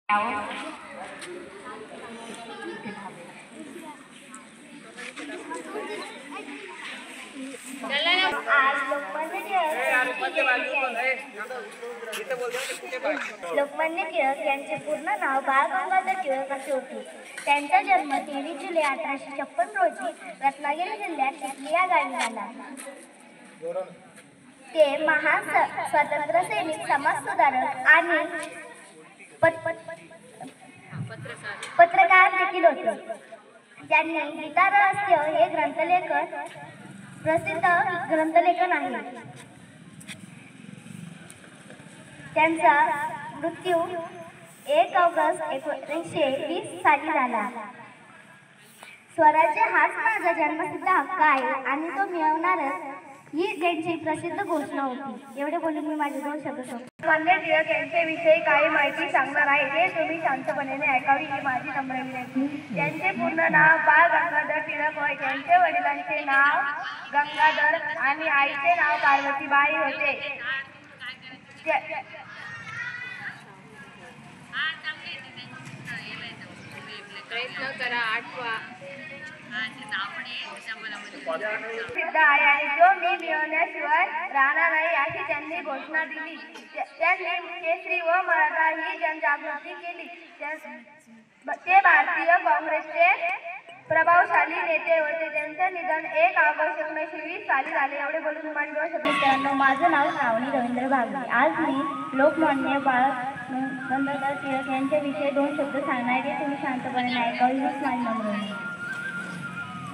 आज लोकमान्य टिळक यांचे पूर्ण नाव बाळ गंगाधर टिळक असे होते। त्यांचा जन्म 23 जुलै 1856 रोजी रत्नागिरी जिल्ह्यात चिखली या गावी झाला। ते महान स्वातंत्र्य सैनिक, समाजसुधारक आणि पत्रकार देखील होते। त्यांनी गीता रहस्य हे प्रसिद्ध ग्रंथलेखन आहे। त्यांचा मृत्यू 1 ऑगस्ट 1920 साली झाला। स्वराज्य हाच माझा जन्मसिद्ध हक्क आहे आणि तो मिळवणारच, ही त्यांची प्रसिद्ध घोषणा होती। एवढे बोलून मी माझे 2 शब्द संपवतो। लोकमान्य टिळक यांच्याविषयी काही माहिती सांगणार आहे, ते तुम्ही शांतपणे ऐकावी ही माझी नम्र विनंती। त्यांचे पूर्ण नाव बाळ गंगाधर टिळक होय। त्यांच्या वडिलांचे नाव गंगाधर आणि आईचे नाव पार्वतीबाई होते। प्रयत्न करा, आठवा सिद्ध आहे आणि जो मी मिळवण्याशिवाय राहणार नाही अशी त्यांनी घोषणा दिली। त्यांनी केसरी व मराठा ही जनजागृती केली। ते भारतीय काँग्रेसचे प्रभावशाली नेते होते। त्यांचे निधन 1 ऑगस्ट 1920 साली झाले। एवढे बोलून माझे 2 शब्द। मित्रांनो, माझं नाव श्रावणी रवींद्र भागवे। आज मी लोकमान्य बाळ गंगाधर टिळक यांच्याविषयी 2 शब्द सांगणार आहे, तुम्ही शांतपणे ऐकावे हीच माझी नम्र विनंती।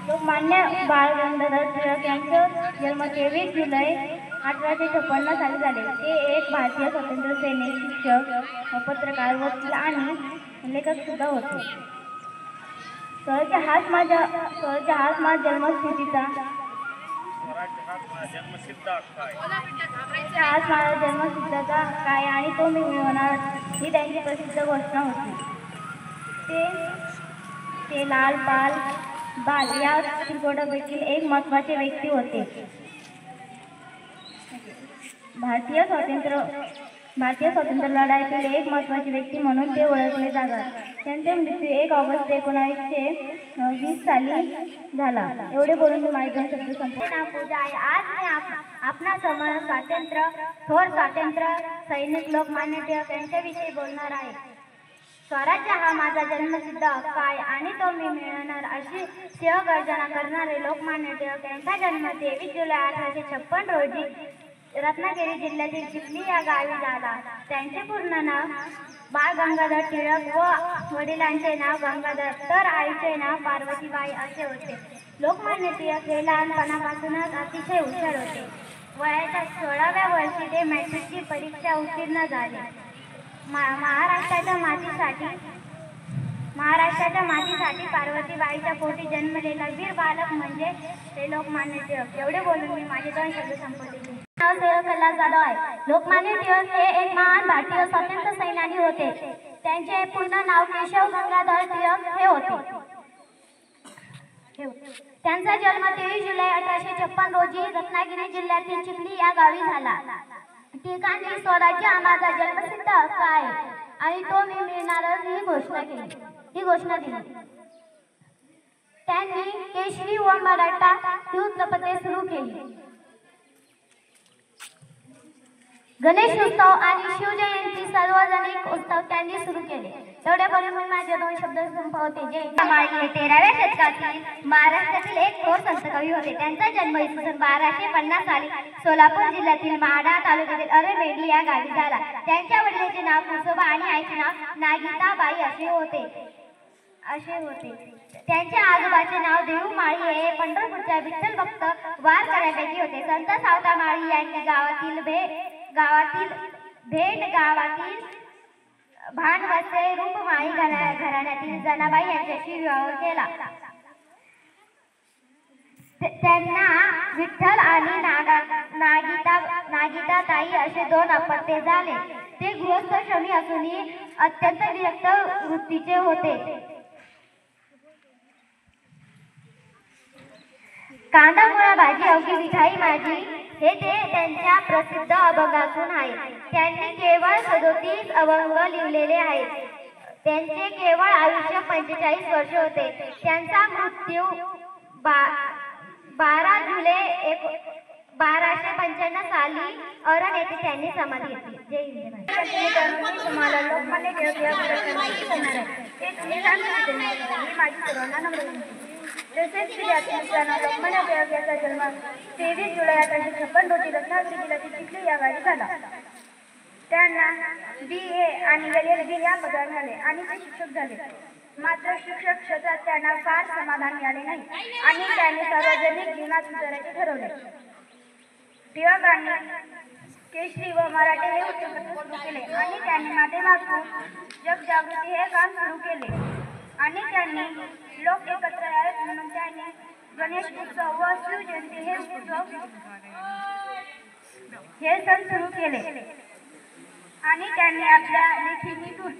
लोकमान्य बाळ गंगाधर टिळक यांचा जन्म 23 जुलै 1856 साली झाले। ते एक भारतीय स्वातंत्र्य सैनिक, शिक्षक, पत्रकार, वकील आणि लेखक सुद्धा होते। स्वराज्य हाच माझा जन्मसिद्ध हक्क आहे आणि तो मी मिळवणार, ही त्यांची प्रसिद्ध घोषणा होती। ते लाल बाल या त्रिकोणापैकी एक महत्त्वाचे व्यक्ती होते। भारतीय स्वातंत्र्य लढाईतील एक महत्त्वाची व्यक्ती म्हणून ते ओळखले जातात। त्यांचे मृत्यू 1 ऑगस्ट 1920 साली झाला। एवढे बोलून मी माझे 2 शब्द संपवतो। आज मी आपणासमोर थोर स्वातंत्र्य सैनिक लोकमान्य टिळक यांच्याविषयी बोलणार आहे। स्वराज्य हा माझा जन्मसिद्ध हक्क आहे आणि तो मी मिळवणार, अशी सिंहगर्जना करणारे लोकमान्य टिळक यांचा जन्म 23 जुलै 1856 रोजी रत्नागिरी जिल्ह्यातील चिखली या गावी झाला। त्यांचे पूर्ण नाव बाळ गंगाधर टिळक व वडिलांचे नाव गंगाधर तर आईचे नाव पार्वतीबाई असे होते। लोकमान्य टिळक हे लहानपणापासूनच अतिशय हुशार होते। वयाच्या 16व्या वर्षी ते मॅट्रिकची परीक्षा उत्तीर्ण झाले। महाराष्ट्राच्या मातीसाठी पार्वतीबाईच्या पोटी जन्मलेला वीर बालक म्हणजे ते लोकमान्य टिळक। एवढे बोलून मी माझे 2 शब्द संपवते। नाव सेवकला जाधव आहे। लोकमान्य टिळक हे एक महान भारतीय स्वातंत्र्य सैनिक होते। त्यांचे पूर्ण नाव केशव गंगाधर टिळक हे होते। त्यांचा जन्म 23 जुलै 1856 रोजी रत्नागिरी जिल्ह्यातील चिखली या गावी झाला। टिळकांनी स्वराज्य हा माझा जन्मसिद्ध हक्क आहे आणि तो मी मिळवणारच, ही घोषणा दिली। त्यांनी केसरी व मराठा ही वृत्तपत्रे सुरू केली। गणेश उत्सव आणि शिवजयंती सार्वजनिक उत्सव त्यांनी सुरू केले। एवढ्या बोलून मी माझे 2 शब्द संपवते। माळी हे 13व्या शतकातील महाराष्ट्रातील एक थोर संत कवी होते। त्यांचा जन्म इसवी सन 1250 साली सोलापूर जिल्ह्यातील माढा तालुक्यातील अरेमेढी या गावी झाला। त्यांच्या वडिलांचे नाव कुसोबा आणि आईचे नाव नागिताबाई असे होते। त्यांच्या आजोबाचे नाव देऊ माळी हे पंढरपूरच्या विठ्ठल भक्त वारकऱ्यांपैकी होते। संत सावता माळी यांनी गावातील भांडवसे रूपमाई घराण्यातील जनाबाई यांच्याशी विवाह केला। त्यांना विठ्ठल आणि नागिताताई असे 2 अपत्ये झाले। ते गृहस्थाश्रमी असूनही अत्यंत विरक्त वृत्तीचे होते। कांदा मुळा भाजी अवघी मिठाई माझी हे त्यांच्या प्रसिद्ध अभंगातून आहे। त्यांनी केवळ 37 अभंग लिहिलेले आहेत। त्यांचे केवळ आयुष्य 45 वर्ष होते. त्यांचा मृत्यू 12 जुलै 1295 साली अरण येथे त्यांनी समाधी घेतली. जय हिंद. मी तुम्हाला लोकमान्य टिळक याबद्दल माहिती देणार आहे. ते तुम्ही जाणून घेणार ही माझी सर्वांना नम्र विनंती. तसेच विद्यार्थ्यांना लोकमान्य टिळक यांचा जन्म 23 जुलै 1856 रोजी रत्नागिरी जिल्ह्यातील चिखली या गावी झाला. त्यांना BA आणि LLB या पदव्या मिळाल्या आणि ते शिक्षक झाले. मात्र शिक्षक क्षेत्रात त्यांना फार समाधान मिळाले नाही आणि त्यांनी सार्वजनिक जीवनात उतरायचे ठरवले. टिळकांनी केसरी व मराठी हे वृत्तपत्र सुरू केले आणि त्यांनी माध्यमातून जगजागृती हे काम सुरू केले आणि त्यांनी लोक एकत्र यावेत म्हणून त्यांनी गणेश उत्सव व शिवजयंती हे सण सुरू केले आणि त्यांनी आपल्या लेखणीतून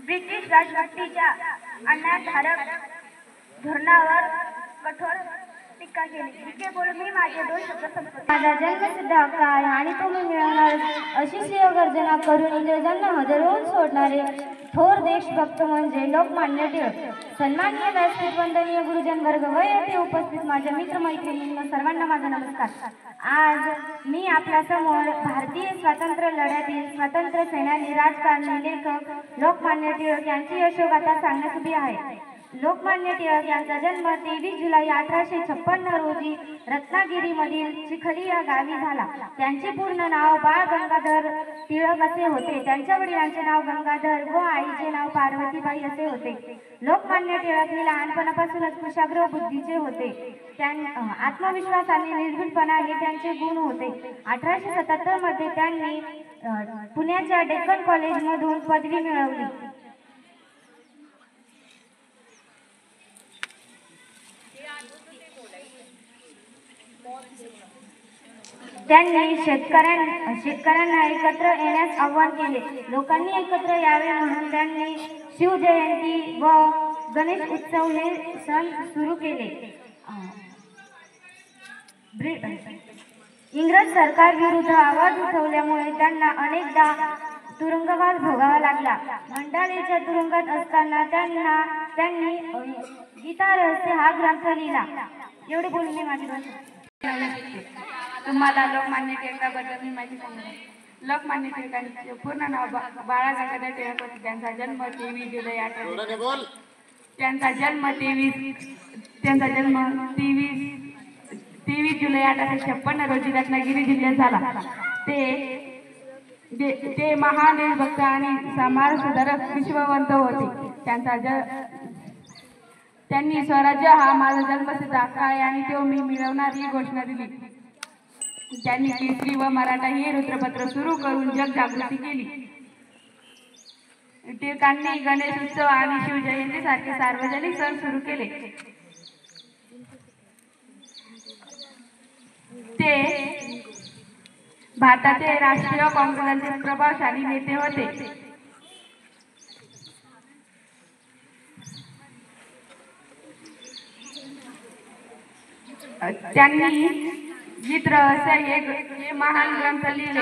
ब्रिटिश राजवटीच्या अन्यायकारक धोरणावर कठोर टीका केली. इथे बोलून मी माझे 2 शब्द संपवतो. माझा जन्मसिद्ध हक्क आहे आणि तो मी मिळवणार. अशी शिवगर्जना करून इंग्रजांना हदरवून सोडणारे थोर देशभक्त म्हणजे लोकमान्य टिळक. सन्माननीय व्यासपीठ, वंदनीय गुरुजन वर्ग व येथे उपस्थित माझ्या मित्रमैत्रिणींना सर्वांना माझा नमस्कार. आज मी आपल्या समोर भारतीय स्वातंत्र्य लढ्यातील स्वातंत्र्य सेनानी, राजकारणी, लेखक लोकमान्य टिळक यांची यशोगाथा सांगण्यास उभी आहे. लोकमान्य टिळक यांचा जन्म 23 जुलै 1856 रोजी रत्नागिरीमधील चिखली या गावी झाला. त्यांचे पूर्ण नाव बाळ गंगाधर टिळक असे होते. त्यांच्या वडिलांचे नाव गंगाधर व आईचे नाव पार्वतीबाई असे होते. लोकमान्य टिळक हे लहानपणापासूनच कुशाग्र बुद्धीचे होते. आत्मविश्वास आणि निर्भीडपणा हे त्यांचे गुण होते. 1877 मध्ये त्यांनी पुण्याच्या डेक्कन कॉलेजमधून पदवी मिळवली. त्यांनी शेतकऱ्यांना एकत्र येण्यास आवाहन केले. लोकांनी एकत्र यावे म्हणून त्यांनी शिवजयंती व गणेश उत्सव हे सण सुरू केले. इंग्रज सरकार विरुद्ध आवाज उठवल्यामुळे त्यांना अनेकदा तुरुंगवास भोगावा लागला. मंडालेच्या तुरुंगात असताना त्यांनी गीता रहस्य हा ग्रंथ लिहिला. एवढे बोलून मी माझी तुम्हाला लोकमान्य टिळकाबद्दल मी माहिती सांगणार. लोकमान्य टिळकांचे पूर्ण नाव बाळा गंगाधर टिळक होते. त्यांचा जन्म 23 जुलै 1856 रोजी रत्नागिरी जिल्ह्यात झाला. ते महान देशभक्त आणि समाज सुधारक विश्ववंत होते. त्यांनी स्वराज्य हा माझा जन्मसिद्ध हक्क आहे आणि तो मी मिळवणार ही घोषणा दिली. त्यांनी केसरी व मराठा हे वृत्तपत्र सुरू करून जगजागृती केली. टिळकांनी गणेश उत्सव आणि शिवजयंती सारखे सार्वजनिक सण सुरू केले. ते भारताचे राष्ट्रीय काँग्रेसचे प्रभावशाली नेते होते. त्यांनी गीत रहस्य हे महान ग्रंथ लिहिले.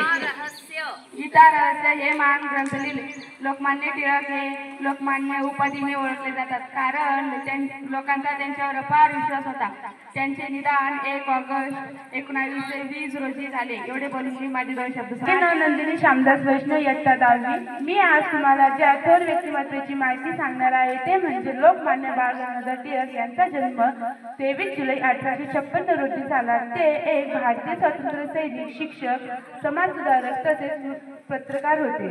गीता रहस्य हे महान ग्रंथ लिहिले. लोकमान्य टिळक हे लोकमान्य उपाधीने ओळखले जातात कारण लोकांचा त्यांच्यावर अपार विश्वास होता. त्यांचे निदान 1 ऑगस्ट 1920 रोजी झाले. एवढे बोलून मी माझे 2 शब्द नंदिनी श्यामदास वैष्णव इयत्ता 10वी. मी आज तुम्हाला ज्या थोर व्यक्तिमत्वाची माहिती सांगणार आहे ते म्हणजे लोकमान्य बाळ गंगाधर टिळक यांचा जन्म 23 जुलै 1856 रोजी झाला. ते एक भारतीय स्वातंत्र्य सैनिक, शिक्षक, समाजसुधारक तसेच पत्रकार होते.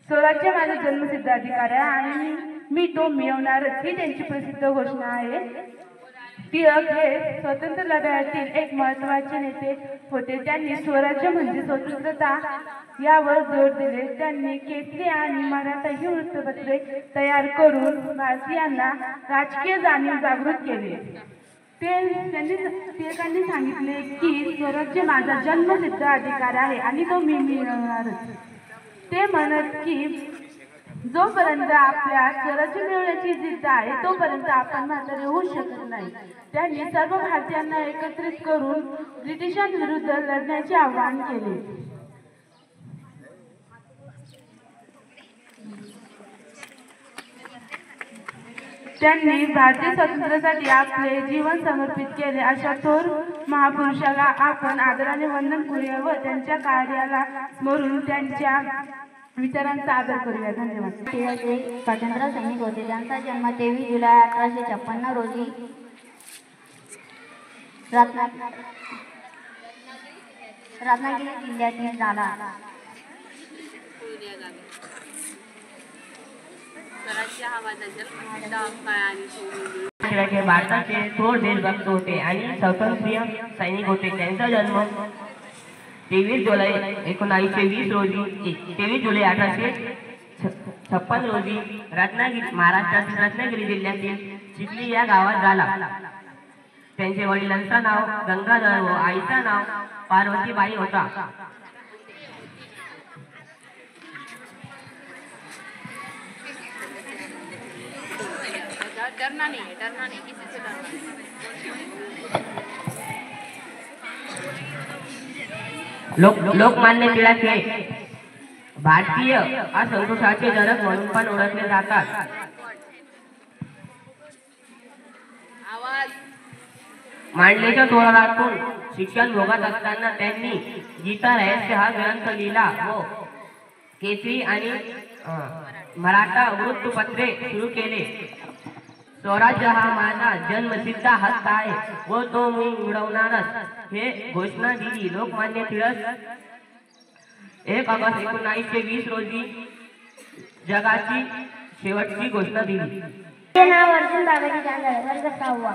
स्वराज्य माझा जन्मसिद्ध अधिकार आहे आणि मी तो मिळवणारच ही त्यांची प्रसिद्ध घोषणा आहे. टिळक हे स्वातंत्र्य लढ्यातील एक महत्त्वाचे नेते होते. त्यांनी स्वराज्य म्हणजे स्वतंत्रता यावर जोर दिले. त्यांनी केसरी आणि मराठा ही वृत्तपत्रे तयार करून भारतीयांना राजकीय जाणीव जागृत केले. टिळकांनी सांगितले की स्वराज्य माझा जन्मसिद्ध अधिकार आहे आणि तो मी मिळवणारच. ते म्हणत की जोपर्यंत आपल्या स्वराज्य मिळवण्याची जिद्द आहे तोपर्यंत आपण म्हातारे होऊ शकत नाही. त्यांनी सर्व भारतीयांना एकत्रित करून ब्रिटिशांविरुद्ध लढण्याचे आवाहन केले. त्यांनी भारतीय स्वातंत्र्यासाठी आपले जीवन समर्पित केले. अशा थोर महापुरुषाला आपण आदराने वंदन करूया व त्यांच्या कार्याला स्मरून त्यांच्या विचारांचा आदर करूया. धन्यवाद. टिळक हे स्वातंत्र्य सैनिक होते. त्यांचा जन्म 23 जुलै 1856 रोजी रत्नागिरी जिल्ह्यातील झाला. स्वराज्य हा माझा जन्मसिद्ध हक्क आहे आणि टिळक हे भारताचे थोर देशभक्त होते आणि स्वातंत्र्य सैनिक होते. त्यांचा जन्म 23 जुलै 1920 रोजी 23 जुलै 1856 रोजी महाराष्ट्रातील रत्नागिरी जिल्ह्यातील चिखली या गावात झाला. त्यांचे वडिलांचं नाव गंगाधर व आईचं नाव पार्वतीबाई होता. डरना नहीं किसी से डरना नहीं. लोकमान्य टिळक हे भारतीय असंतोषाचे जनक म्हणून पण ओळखले जातात. आवाज मांडलेच्या तोरणातून शिक्षण भोगत असताना त्यांनी गीता रहस्य हा ग्रंथ लिहिला व केसरी आणि मराठा वृत्तपत्रे सुरू केले. स्वराज्य हा माझा जन्मसिद्ध हक्क आहे व तो मी मिळवणारच हे घोषणा दिली. लोकमान्य टिळक 1 ऑगस्ट 1920 रोजी जगाची शेवटची घोषणा दिली. नाव अर्जुन बाबाजी जांभळे, वर्ग 6वा.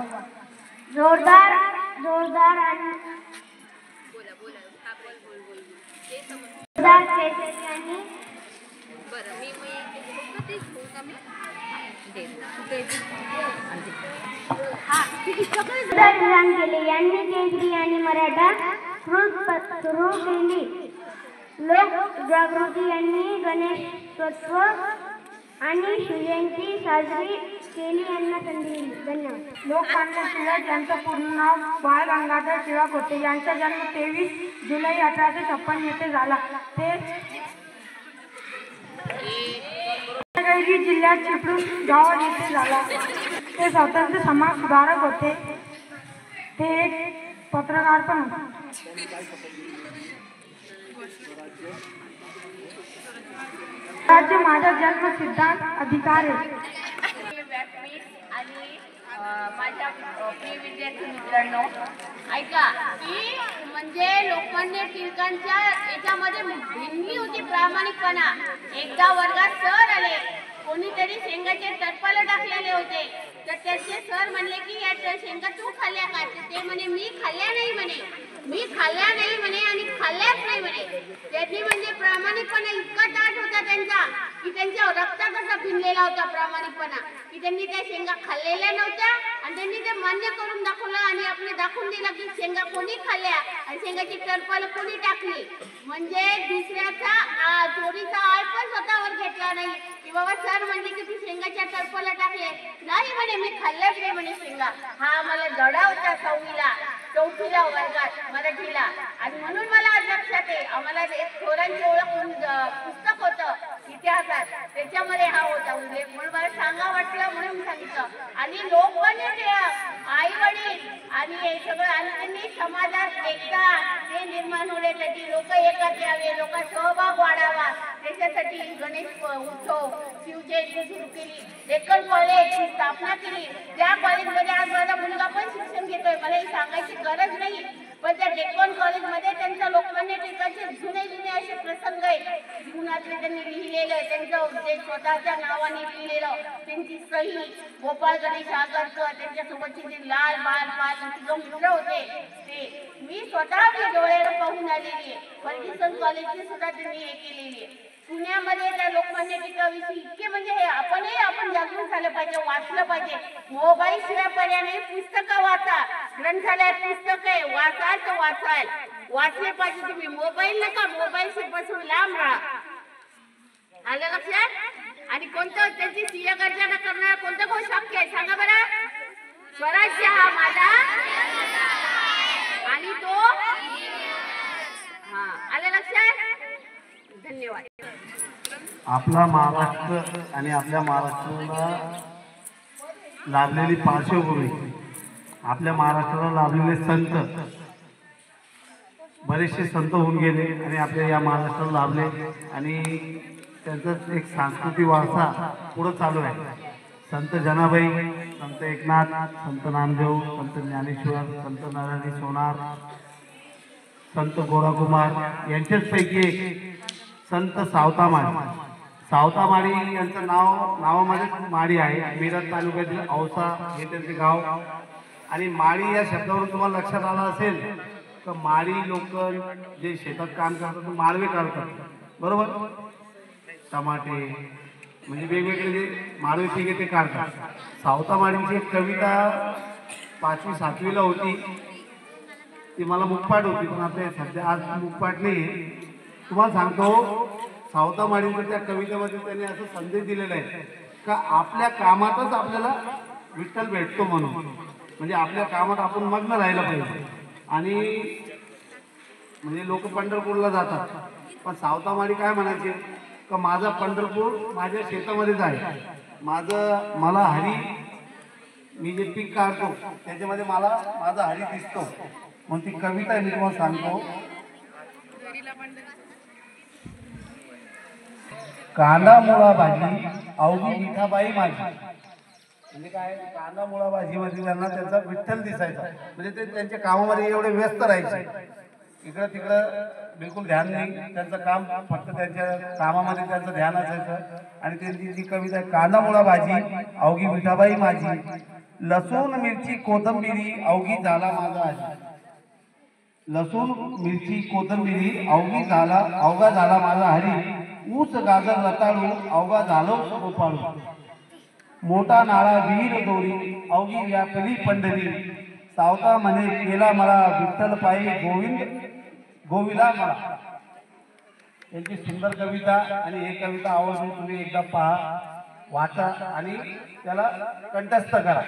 जोरदार आणि जोरदार केसरी आणि बरं मी तेच बोल का मी विधान केले. यांनी केसरी आणि मराठा सुरू केली. लोक जागृती यांनी गणेशोत्सव आणि शिवजयंती साजरी केली. यांना संधी दिली. धन्यवाद. लोकमान्य टिळक यांचं पूर्ण नाव बाळ गंगाधर टिळक होते. यांचा जन्म 23 जुलै 1856 येथे झाला. ते रत्नागिरी जिल्ह्यात चिपळूण गावात येथे झाला. ते स्वातंत्र्य समाज सुधारक होते. ते एक पत्रकार पण होते. राज्य माझा जन्म सिद्धांत अधिकार आहे. व्यासपीठ आणि माझ्या प्रिय विद्यार्थी मित्रांनो, ऐका की म्हणजे लोकमान्य टिळकांच्या याच्यामध्ये भिन्नी होती प्रामाणिकपणा. एकदा वर्गात सर आले, कोणीतरी शेंगाचे टरपाल टाकलेले होते, तर त्याचे सर म्हणले की या शेंगा तू खाल्ल्या का? ते म्हणे मी खाल्ल्या नाही म्हणे आणि खाल्ल्याच नाही म्हणे. त्यांनी म्हणजे प्रामाणिकपणा इतका ताट होता त्यांचा की त्यांच्या रक्तात असा भिनलेला होता प्रामाणिकपणा की त्यांनी त्या शेंगा खाल्लेल्या नव्हत्या आणि त्यांनी ते मान्य करून दाखवलं आणि आपले दाखवून दिलं की शेंगा कोणी खाल्ल्या आणि शेंगाची टरपाल कोणी टाकली. म्हणजे दुसऱ्याचा चोरीचा आळ पण स्वतःवर घेतला नाही की बाबा सर म्हणजे की तू शेंगाच्या टरपाला टाकले नाही म्हणे, मी खाल्ल्याच नाही म्हणे शेंगा. हा आम्हाला धडा होता 4वीला वर्गात मराठीला. आणि म्हणून मला आज लक्षात आहे, आम्हाला एक थोरांची ओळख पुस्तक होतं इतिहासात, त्याच्यामध्ये हा होता उल्लेख, म्हणून मला सांगा वाटलं म्हणून सांगितलं. आणि लोकमान्य टिळक आई वडील आणि हे सगळं आणि त्यांनी समाजात एकता ते निर्माण होण्यासाठी लोक एकत्र यावे, लोकांचा सहभाग वाढावा त्याच्यासाठी गणेश उत्सव शिवजयंती सुरू केली. डेक्कन कॉलेजची स्थापना केली. त्या कॉलेजमध्ये आज माझा मुलगा पण शिक्षण घेतोय. मला हे सांगायची गरज नाही, पण त्या डेक्कन कॉलेजमध्ये त्यांच्या लोकमान्य टिळकांचे जुने असे प्रसंग आहेत जीवनातले त्यांनी लिहिलेलं, त्यांचं जे स्वतःच्या नावाने लिहिलेलं, त्यांची सही गोपाळ गणेश आगरकर, त्यांच्यासोबतचे जे लाल बाल मित्र होते ते मी स्वतः डोळ्याला पाहून आलेली आहे. फर्ग्युसन कॉलेजची सुद्धा त्यांनी हे केलेली आहे. पुण्यामध्ये त्या लोकमान्य टिळकांविषयी इतके म्हणजे हे आपण जागरूक झालं पाहिजे, वाचलं पाहिजे. मोबाईल शिवाय पर्याय नाही, पुस्तकं वाचा. ग्रंथालयात पुस्तक आहे, वाचले पाहिजे तुम्ही. मोबाईल नका, मोबाईल पासून लांब राहा. आलं लक्षात? आणि कोणतं त्याची स्वीय गर्जना करणार कोणतं गोष्ट शक्य आहे सांगा बरं? स्वराज्य हा माझा आणि तो आलं लक्षात? धन्यवाद. आपला महाराष्ट्र आणि आपल्या महाराष्ट्राला लाभलेली पार्श्वभूमी, आपल्या महाराष्ट्राला लाभलेले संत, बरेचसे संत होऊन गेले आणि आपल्या या महाराष्ट्राला लाभले आणि त्यांचाच एक सांस्कृतिक वारसा पुढं चालू आहे. संत जनाबाई, संत एकनाथ, संत नामदेव, संत ज्ञानेश्वर, संत नरहरी सोनार, संत गोराकुमार यांच्याचपैकी एक संत सावतामाळी. सावतामाळी यांचं नावामध्ये माळी आहे. मिरज तालुक्यातील औसा हे त्यांचे गाव. आणि माळी या शब्दावरून तुम्हाला लक्षात आलं असेल तर माळी लोक जे शेतात काम करतात माळवे काढतात, बरोबर. टमाटे म्हणजे वेगवेगळे जे माळवे पिके ते काढतात. सावतामाळींची एक कविता 5वी 7वीला होती, ती मला मुखपाठ होती, पण आता सध्या आज मुखपाठ नाही. तुम्हाला सांगतो सावतामाळींच्या त्या कवितेमध्ये त्यांनी असं संदेश दिलेला आहे का आपल्या कामातच आपल्याला विठ्ठल भेटतो म्हणून. म्हणजे आपल्या कामात आपण मग्न राहायला पाहिजे. आणि म्हणजे लोक पंढरपूरला जातात, पण सावतामाळी काय म्हणायचे का माझा पंढरपूर माझ्या शेतामध्येच आहे. मला हरी, मी जे पीक काढतो त्याच्यामध्ये मला माझा हरी दिसतो. म्हणून ती कविता मी तुम्हाला सांगतो. कांदा मुळा भाजी अवघी मिठाबाई माझी. म्हणजे काय, कांदा मुळा भाजी मध्ये त्यांना त्यांचा विठ्ठल दिसायचा. म्हणजे ते त्यांच्या कामामध्ये एवढे व्यस्त राहायचे, इकडं तिकडं बिलकुल ध्यान नाही. त्यांचं काम फक्त त्यांच्या कामामध्ये त्यांचं ध्यान असायचं. आणि त्यांची जी कविता आहे, कांदा मुळा भाजी अवघी मिठाबाई माझी, लसूण मिरची कोथिंबिरी अवघी झाला माझा आजी. लसूण मिरची कोथिंबिरी अवघा झाला माझा हरी, ऊस गाजर रताळू अवघा झालो गोपाळू, मोठा नाळा विहीर दोरी अवघी व्यापली पंढरी, सावता म्हणे केला मला विठ्ठल पायी गोविला मला. यांची सुंदर कविता. आणि ही कविता आवडली, तुम्ही एकदा पहा, वाचा आणि त्याला कंठस्थ करा.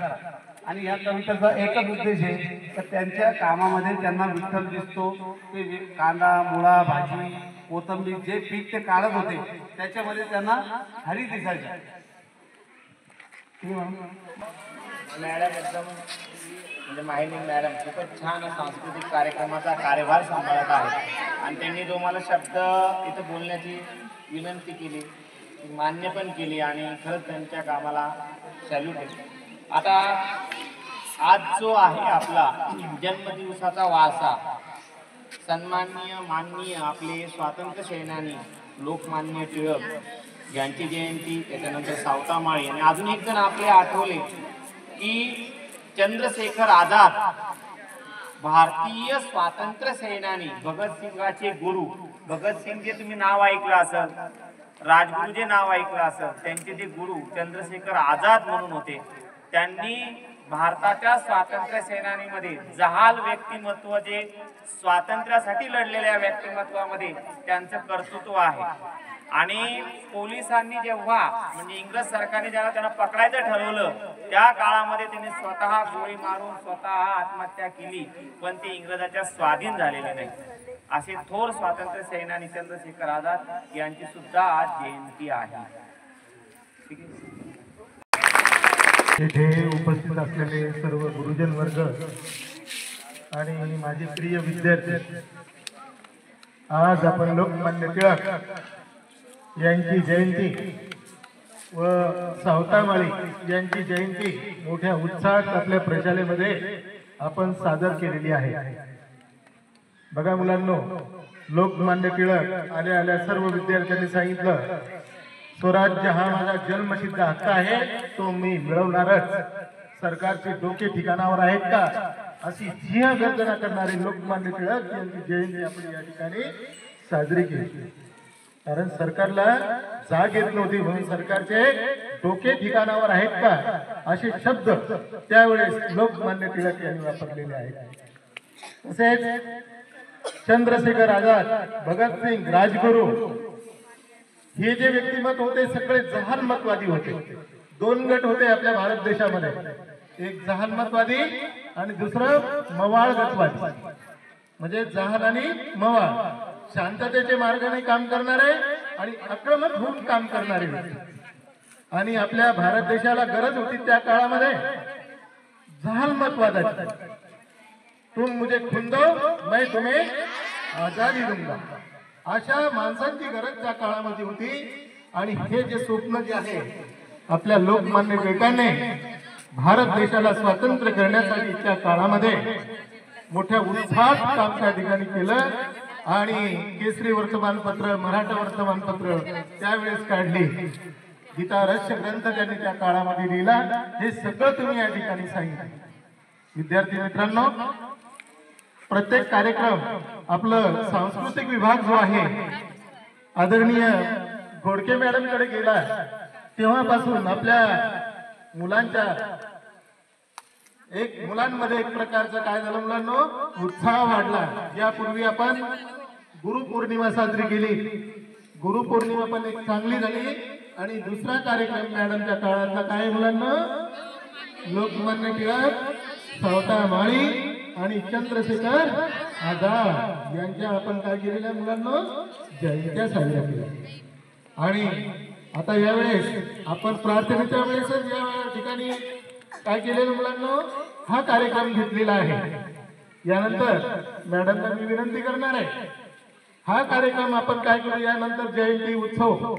आणि या कवितेचा एकच उद्देश आहे तर त्यांच्या कामामध्ये त्यांना विठ्ठल दिसतो. ते कांदा मुळा भाजी कोथिंबीर जे पीक ते काढत होते त्याच्यामध्ये त्यांना हरी दिसायचं. मॅडम एकदम म्हणजे माहिती मॅडम खूपच छान सांस्कृतिक कार्यक्रमाचा कार्यभार सांभाळत आहे. आणि त्यांनी जो मला शब्द इथं बोलण्याची विनंती केली, मान्य पण केली आणि खरंच त्यांच्या कामाला सॅल्यूट आहे. आता आज जो आहे आपला जन्मदिवसाचा वारसा, सन्माननीय माननीय आपले स्वातंत्र्य सेनानी लोकमान्य टिळक यांची जयंती, त्याच्यानंतर सावतामाळी आणि अजून एक जण आपले आठवले की चंद्रशेखर आझाद, भारतीय स्वातंत्र्य सेनानी, भगतसिंगाचे गुरु. भगतसिंगचे तुम्ही नाव ऐकलं असेल, राजगुरूचे नाव ऐकलं असेल. त्यांचे जे गुरु चंद्रशेखर आझाद म्हणून होते, त्यांनी भारताच्या स्वातंत्र्य सेनानीमध्ये जहाल व्यक्तिमत्व, जे स्वातंत्र्यासाठी लढलेल्या व्यक्तिमत्वामध्ये त्यांचं कर्तृत्व आहे. आणि पोलिसांनी जेव्हा म्हणजे इंग्रज सरकारने जेव्हा त्यांना पकडायचं ठरवलं त्या काळामध्ये त्यांनी स्वतः गोळी मारून स्वतः आत्महत्या केली, पण ते इंग्रजाच्या स्वाधीन झालेले नाही. असे थोर स्वातंत्र्य सेनानी चंद्रशेखर आझाद यांची सुद्धा आज जयंती आहे. ठीक आहे. येथे उपस्थित असलेले सर्व गुरुजन वर्ग आणि माझे प्रिय विद्यार्थी, आज आपण लोकमान्य टिळक यांची जयंती व सावतामाळी यांची जयंती मोठ्या उत्साहात आपल्या प्रशालेमध्ये आपण सादर केलेली आहे. बघा मुलांनो, लोकमान्य टिळक आल्या सर्व विद्यार्थ्यांनी सांगितलं, स्वराज्य हा माझा जन्मसिद्ध हक्क आहे, तो मी मिळवणारच. सरकारचे डोके ठिकाणावर आहेत का, अशी सिंह गर्जना करणारे लोकमान्य टिळक यांची जयंती आपण या ठिकाणी साजरी केली. कारण सरकारला जाग येत नव्हती, म्हणून सरकारचे डोके ठिकाणावर आहेत का असे शब्द त्यावेळेस लोकमान्य टिळक यांनी वापरलेले आहेत. तसेच चंद्रशेखर आझाद, भगतसिंग, राजगुरू हे जे व्यक्तिमत्व होते सगळे जहालमतवादी होते. दोन गट होते आपल्या भारत देशामध्ये, एक जहालमतवादी आणि दुसरं मवाळगतवादी. म्हणजे जहाल आणि मवाळ, शांततेचे मार्गाने काम करणारे आणि आक्रमक होऊन काम करणारे. आणि आपल्या भारत देशाला गरज होती त्या काळामध्ये जहाल मत वादाची, तुम मुझे खून दो मैं तुम्हें आजादी दूंगा, अशा माणसांची गरज त्या काळामध्ये होती. आणि हे जे स्वप्न जे आहे आपल्या लोकमान्य टिळकांनी भारत देशाला स्वातंत्र्य करण्यासाठी त्या काळामध्ये मोठ्या उत्साहात काम त्या ठिकाणी केलं. आणि केसरी वर्तमानपत्र, मराठा वर्तमानपत्र त्यावेळेस काढली. गीता रहस्य ग्रंथ त्यांनी त्या काळामध्ये लिहिला. हे सगळं तुम्ही या ठिकाणी सांगितलं. विद्यार्थी मित्रांनो, प्रत्येक कार्यक्रम आपलं सांस्कृतिक विभाग जो आहे आदरणीय घोडके मॅडम कडे गेला तेव्हापासून आपल्या मुलांमध्ये एक प्रकारचं काय झालं मुलांनो, उत्साह वाढला. यापूर्वी आपण गुरुपौर्णिमा साजरी केली. गुरुपौर्णिमा पण एक चांगली झाली. आणि दुसरा कार्यक्रम मॅडमच्या काळातला काय मुलांना, लोकमान्य टिळक, सावता माळी आणि चंद्रशेखर आझाद यांच्या आपण काय केलेल्या मुलांना जयंत्या साजऱ्या केल्या. आणि आता यावेळेस आपण प्रार्थनेच्या वेळेसच या ठिकाणी काय केलेलं मुलांना हा कार्यक्रम घेतलेला आहे. यानंतर मॅडमला मी विनंती करणार आहे, हा कार्यक्रम आपण काय करू, यानंतर जयंती उत्सव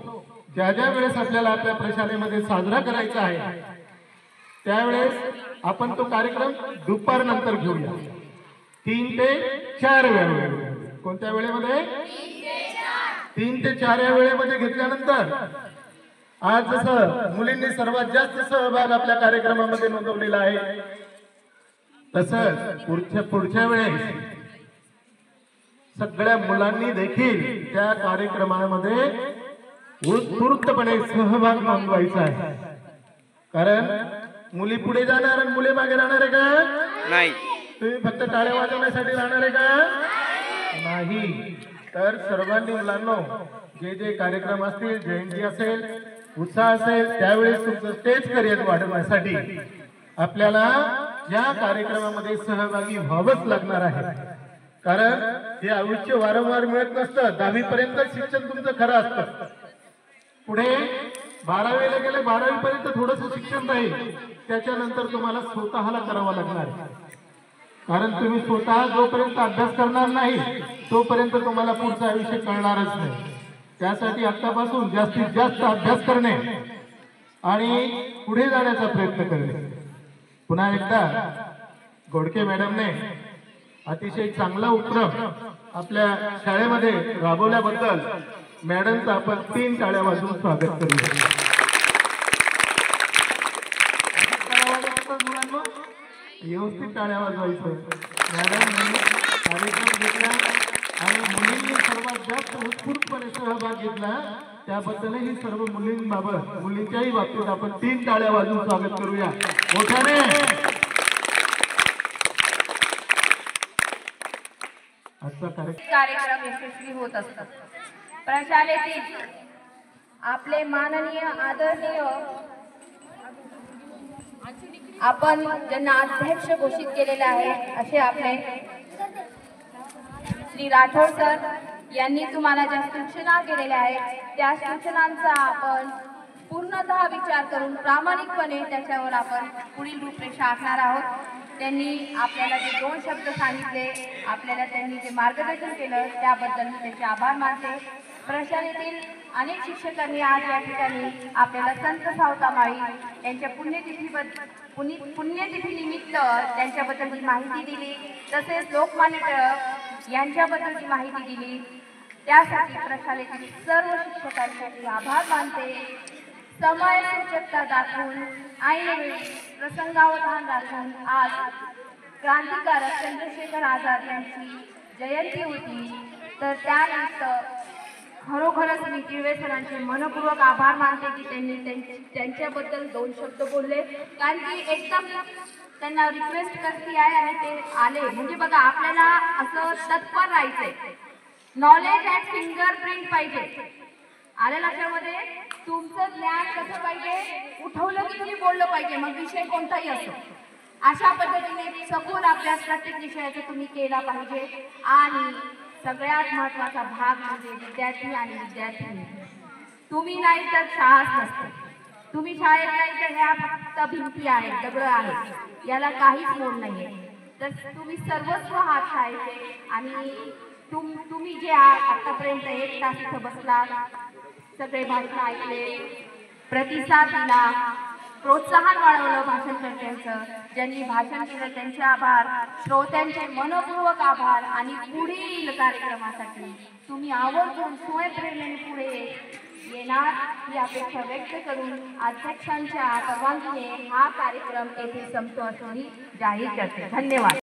ज्या ज्या वेळेस आपल्याला आपल्या प्रशालेमध्ये साजरा करायचा आहे त्यावेळेस आपण तो कार्यक्रम दुपारनंतर घेऊया. 3 ते 4 वेळेमध्ये. कोणत्या वेळेमध्ये? 3 ते 4 या वेळेमध्ये घेतल्यानंतर आज जसं मुलींनी सर्वात जास्त सहभाग आपल्या कार्यक्रमामध्ये नोंदवलेला आहे तसंच पुढच्या वेळेस सगळ्या मुलांनी देखील त्या कार्यक्रमामध्ये उत्स्फूर्तपणे सहभाग नोंदवायचा आहे. कारण मुली पुढे जाणार आणि मुले मागे राहणार आहे का? नाही. तुम्ही फक्त टाळ्या वाजवण्यासाठी राहणार आहे का? नाही. तर सर्वांनी मुलांनो जे जे कार्यक्रम असतील, जयंती असेल, उत्साह असेल, त्यावेळेस तुमचं स्टेज करिअर वाढवण्यासाठी आपल्याला या कार्यक्रमामध्ये सहभागी व्हावंच लागणार आहे. कारण हे आयुष्य वारंवार मिळत नसतं. 10वी पर्यंत शिक्षण तुमचं खरं असतं. पुढे 12वीला गेले, 12वी पर्यंत थोडंसं शिक्षण राहील. त्याच्यानंतर तुम्हाला स्वतःला करावं लागणार आहे. कारण तुम्ही स्वतः जोपर्यंत अभ्यास करणार नाही तोपर्यंत तुम्हाला पुढचं आयुष्य कळणारच नाही. त्यासाठी आतापासून जास्तीत जास्त अभ्यास करणे आणि पुढे जाण्याचा प्रयत्न करणे. पुन्हा एकदा घोडके मॅडमने अतिशय चांगला उपक्रम आपल्या शाळेमध्ये राबवल्याबद्दल मॅडमचं आपण 3 टाळ्या वाजवून स्वागत करूया. मुलांना व्यवस्थित टाळ्या वाजवायचं. मॅडम कार्यक्रम घेतला आणि मुलींनी सर्वात जास्त उत्स्फूर्तपणे सहभाग घेतला त्याबद्दलही सर्व मुलींबाबत, मुलींच्याही बाबतीत आपण 3 टाळ्या वाजवून स्वागत करूया मोठ्याने. आजचा कार्यक्रम यशस्वी होत असतात. प्रशालेतील आपले माननीय आदरणीय आपण ज्यांना अध्यक्ष घोषित केलेले आहे असे आपले श्री राठोड सर यांनी तुम्हाला ज्या सूचना केलेल्या आहेत त्या सूचनांचा आपण पूर्णतः विचार करून प्रामाणिकपणे त्याच्यावर आपण पुढील रूपरेषा आखणार आहोत. त्यांनी आपल्याला जे 2 शब्द सांगितले, आपल्याला त्यांनी जे मार्गदर्शन केलं त्याबद्दल मी त्यांचे आभार मानते. प्रशालेतील अनेक शिक्षकांनी आज या ठिकाणी आपल्याला संत सावता माळी यांच्या पुण्यतिथीनिमित्त त्यांच्याबद्दलची माहिती दिली. तसेच लोकमान्य टिळक यांच्याबद्दलची माहिती दिली. त्यासाठी प्रशालेतील सर्व शिक्षकांसाठी आभार मानते. समय सूचकता दाखवून ऐनवेळी प्रसंगावधान राखून आज क्रांतिकारक चंद्रशेखर आझाद यांची जयंती होती. तर त्यानिमित्त खरोखरच मी टिळवे सरांचे मनपूर्वक आभार मानते की त्यांनी त्यांच्याबद्दल 2 शब्द बोलले. कारण की एकदम त्यांना रिक्वेस्ट करते आहे आणि ते आले. म्हणजे बघा आपल्याला असं तत्पर राहायचंय. नॉलेज ॲट फिंगरप्रिंट पाहिजे. आल्या लक्षामध्ये तुमचं ज्ञान कसं पाहिजे, उठवलं की बोललं पाहिजे, मग विषय कोणताही असो. अशा पद्धतीने सखोल अभ्यास प्रत्येक विषयाचा तुम्ही केला पाहिजे. आणि सगळ्यात महत्त्वाचा भाग म्हणजे विद्यार्थी आणि विद्यार्थिनी. तुम्ही नाही तर शाळाच नसते. तुम्ही शाळेत नाही तर ह्या फक्त भिंती आहेत, दगड आहेत, याला काहीच मोल नाहीये. तर तुम्ही सर्वस्व हात शाळेचे आणि तुम्ही जे आतापर्यंत 1 तास इथं बसला, सगळे भाषण ऐकले, प्रतिसाद दिला, प्रोत्साहन वाढवलं भाषणकर्त्यांचं, ज्यांनी भाषण केलं त्यांचे आभार, श्रोत्यांचे मनपूर्वक आभार आणि पुढील कार्यक्रमासाठी तुम्ही आवर्जून स्वयंप्रेरणेने पुढे येणार ही अपेक्षा व्यक्त करून अध्यक्षांच्या परवानगीने हा कार्यक्रम येथे संपतो असं मी जाहीर करते. धन्यवाद.